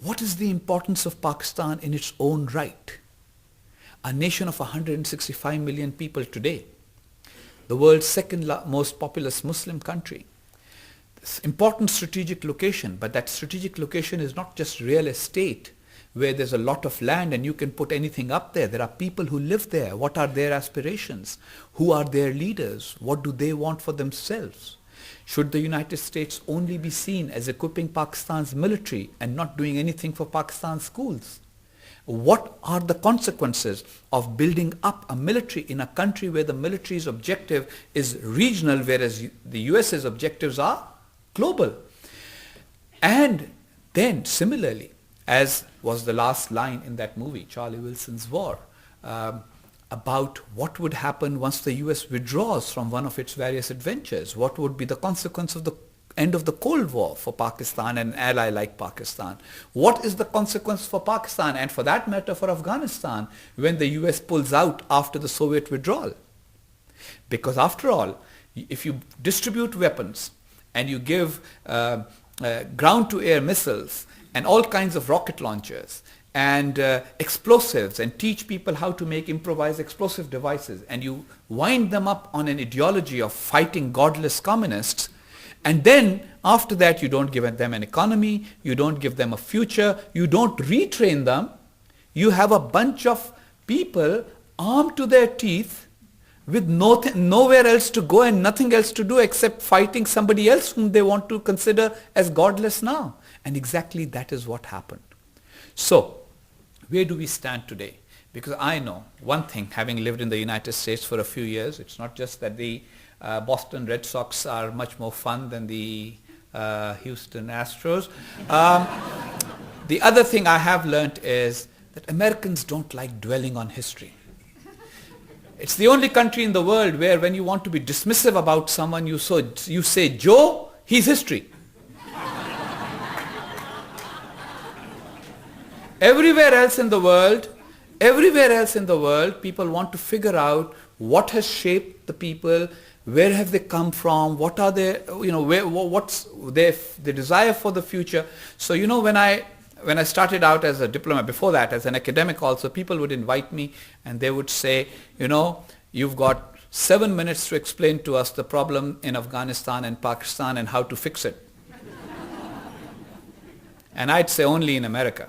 What is the importance of Pakistan in its own right? A nation of 165 million people today, the world's second most populous Muslim country. This important strategic location, but that strategic location is not just real estate where there's a lot of land and you can put anything up there. There are people who live there. What are their aspirations? Who are their leaders? What do they want for themselves? Should the United States only be seen as equipping Pakistan's military and not doing anything for Pakistan's schools? What are the consequences of building up a military in a country where the military's objective is regional, whereas the US's objectives are global? And then similarly, as was the last line in that movie, Charlie Wilson's War, about what would happen once the US withdraws from one of its various adventures. What would be the consequence of the end of the Cold War for Pakistan and an ally like Pakistan? What is the consequence for Pakistan and for that matter for Afghanistan when the US pulls out after the Soviet withdrawal? Because after all, if you distribute weapons and you give ground-to-air missiles and all kinds of rocket launchers and explosives and teach people how to make improvised explosive devices, and you wind them up on an ideology of fighting godless communists, and then after that you don't give them an economy, you don't give them a future, you don't retrain them, you have a bunch of people armed to their teeth with nowhere else to go and nothing else to do except fighting somebody else whom they want to consider as godless now. And exactly that is what happened. So, where do we stand today? Because I know one thing, having lived in the United States for a few years, it's not just that the Boston Red Sox are much more fun than the Houston Astros. The other thing I have learnt is that Americans don't like dwelling on history. It's the only country in the world where when you want to be dismissive about someone, you say, Joe, he's history. Everywhere else in the world, people want to figure out what has shaped the people, where have they come from, what are their, what's their desire for the future. So, when I started out as a diplomat, before that as an academic also, people would invite me and they would say, you've got 7 minutes to explain to us the problem in Afghanistan and Pakistan and how to fix it. And I'd say only in America.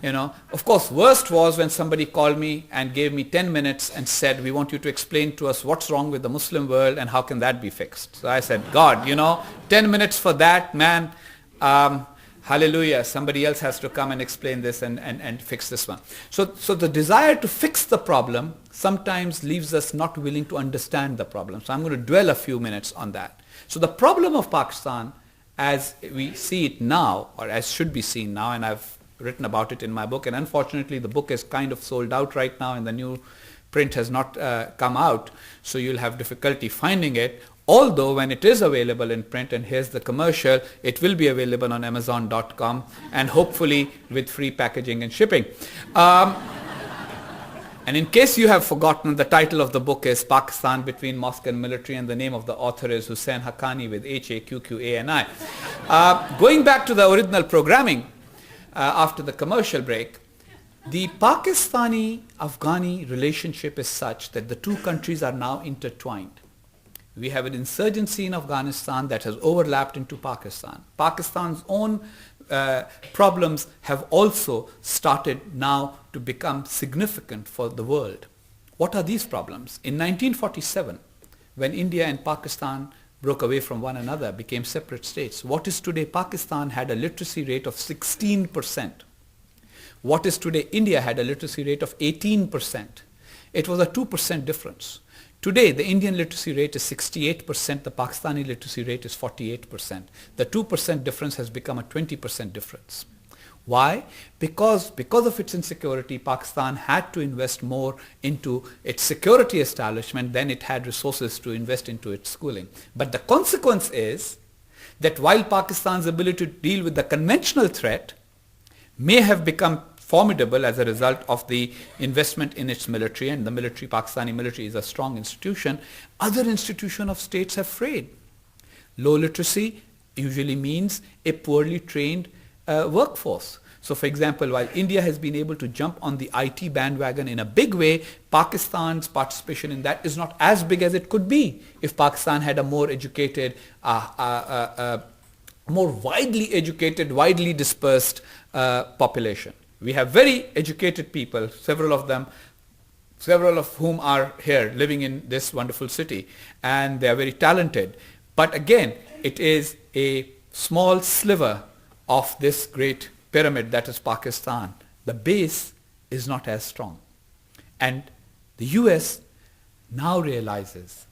Of course, worst was when somebody called me and gave me 10 minutes and said, we want you to explain to us what's wrong with the Muslim world and how can that be fixed. So I said, God, 10 minutes for that, man, hallelujah, somebody else has to come and explain this and fix this one. So the desire to fix the problem sometimes leaves us not willing to understand the problem. So I'm going to dwell a few minutes on that. So the problem of Pakistan as we see it now, or as should be seen now, and I've written about it in my book, and unfortunately the book is kind of sold out right now and the new print has not come out, so you'll have difficulty finding it, although when it is available in print, and here's the commercial, it will be available on Amazon.com and hopefully with free packaging and shipping. And in case you have forgotten, the title of the book is Pakistan Between Mosque and Military, and the name of the author is Husain Haqqani with Haqqani. Going back to the original programming, after the commercial break, the Pakistani-Afghani relationship is such that the two countries are now intertwined. We have an insurgency in Afghanistan that has overlapped into Pakistan. Pakistan's own problems have also started now to become significant for the world. What are these problems? In 1947, when India and Pakistan broke away from one another, became separate states, what is today Pakistan had a literacy rate of 16%. What is today India had a literacy rate of 18%. It was a 2% difference. Today, the Indian literacy rate is 68%, the Pakistani literacy rate is 48%. The 2% difference has become a 20% difference. Why? Because of its insecurity, Pakistan had to invest more into its security establishment than it had resources to invest into its schooling. But the consequence is that while Pakistan's ability to deal with the conventional threat may have become formidable as a result of the investment in its military, and the military, Pakistani military is a strong institution, other institutions of states have frayed. Low literacy usually means a poorly trained workforce. So for example, while India has been able to jump on the IT bandwagon in a big way, Pakistan's participation in that is not as big as it could be if Pakistan had a more educated, more widely educated, widely dispersed population. We have very educated people, several of whom are here living in this wonderful city, and they are very talented. But again, it is a small sliver of this great pyramid that is Pakistan. The base is not as strong. And the US now realizes,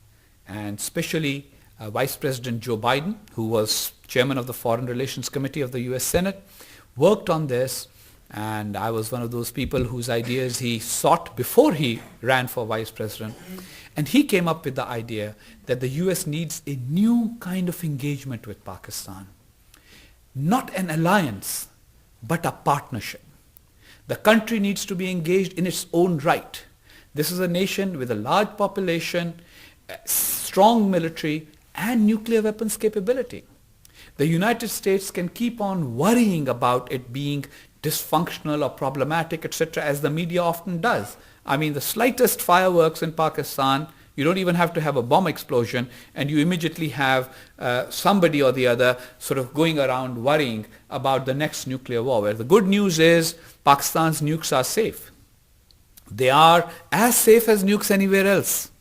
and especially Vice President Joe Biden, who was chairman of the Foreign Relations Committee of the US Senate, worked on this, and I was one of those people whose ideas he sought before he ran for vice president. And he came up with the idea that the US needs a new kind of engagement with Pakistan. Not an alliance, but a partnership. The country needs to be engaged in its own right. This is a nation with a large population, strong military, and nuclear weapons capability. The United States can keep on worrying about it being dysfunctional or problematic, etc., as the media often does. I mean, the slightest fireworks in Pakistan, you don't even have to have a bomb explosion, and you immediately have somebody or the other sort of going around worrying about the next nuclear war. Where the good news is Pakistan's nukes are safe. They are as safe as nukes anywhere else.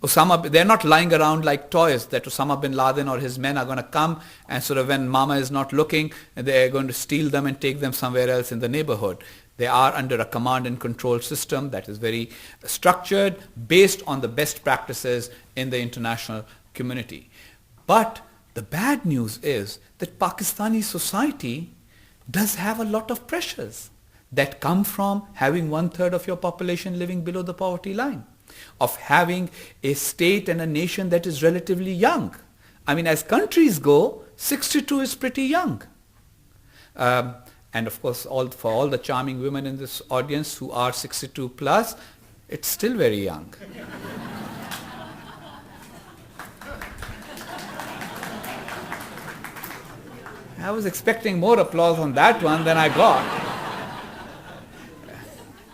They're not lying around like toys that Osama bin Laden or his men are going to come and sort of when mama is not looking, they're going to steal them and take them somewhere else in the neighborhood. They are under a command and control system that is very structured, based on the best practices in the international community. But the bad news is that Pakistani society does have a lot of pressures that come from having 1/3 of your population living below the poverty line, of having a state and a nation that is relatively young. I mean, as countries go, 62 is pretty young. And of course, for all the charming women in this audience who are 62 plus, it's still very young. I was expecting more applause on that one than I got.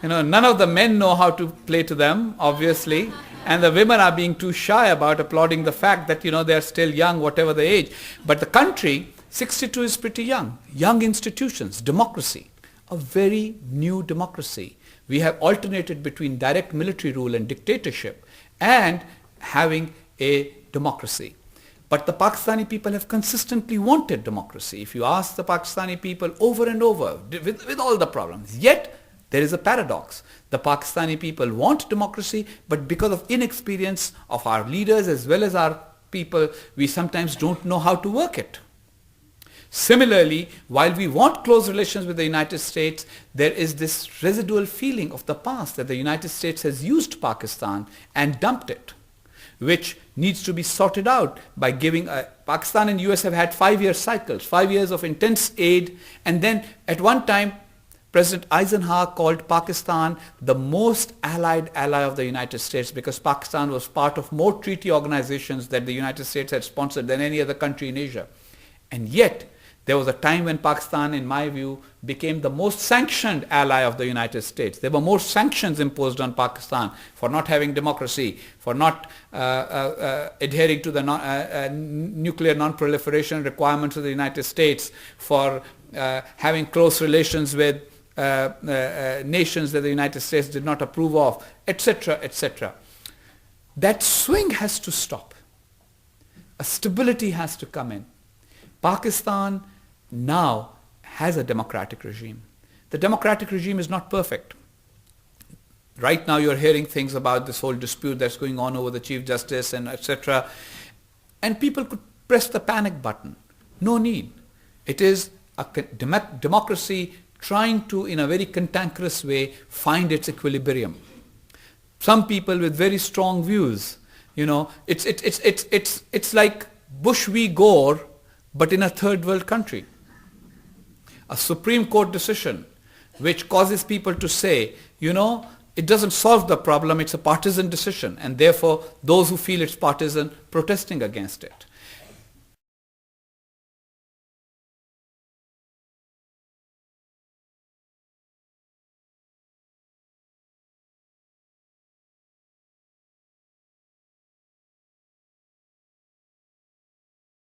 You know, none of the men know how to play to them, obviously, and the women are being too shy about applauding the fact that, you know, they're still young, whatever the age. But the country, 62 is pretty young. Young institutions, democracy, a very new democracy. We have alternated between direct military rule and dictatorship and having a democracy. But the Pakistani people have consistently wanted democracy. If you ask the Pakistani people over and over, with all the problems, yet there is a paradox. The Pakistani people want democracy, but because of inexperience of our leaders as well as our people, we sometimes don't know how to work it. Similarly, while we want close relations with the United States, there is this residual feeling of the past that the United States has used Pakistan and dumped it, which needs to be sorted out by giving Pakistan and US have had 5-year cycles, 5 years of intense aid, and then at one time President Eisenhower called Pakistan the most allied ally of the United States because Pakistan was part of more treaty organizations that the United States had sponsored than any other country in Asia. And yet, there was a time when Pakistan, in my view, became the most sanctioned ally of the United States. There were more sanctions imposed on Pakistan for not having democracy, for not adhering to the nuclear non-proliferation requirements of the United States, for having close relations with nations that the United States did not approve of, etc., etc. That swing has to stop. A stability has to come in. Pakistan now has a democratic regime. The democratic regime is not perfect. Right now you're hearing things about this whole dispute that's going on over the Chief Justice and etc. And people could press the panic button. No need. It is a democracy trying to, in a very cantankerous way, find its equilibrium. Some people with very strong views, you know, it's like Bush v. Gore, but in a third world country. A Supreme Court decision which causes people to say, you know, it doesn't solve the problem, it's a partisan decision, and therefore those who feel it's partisan protesting against it.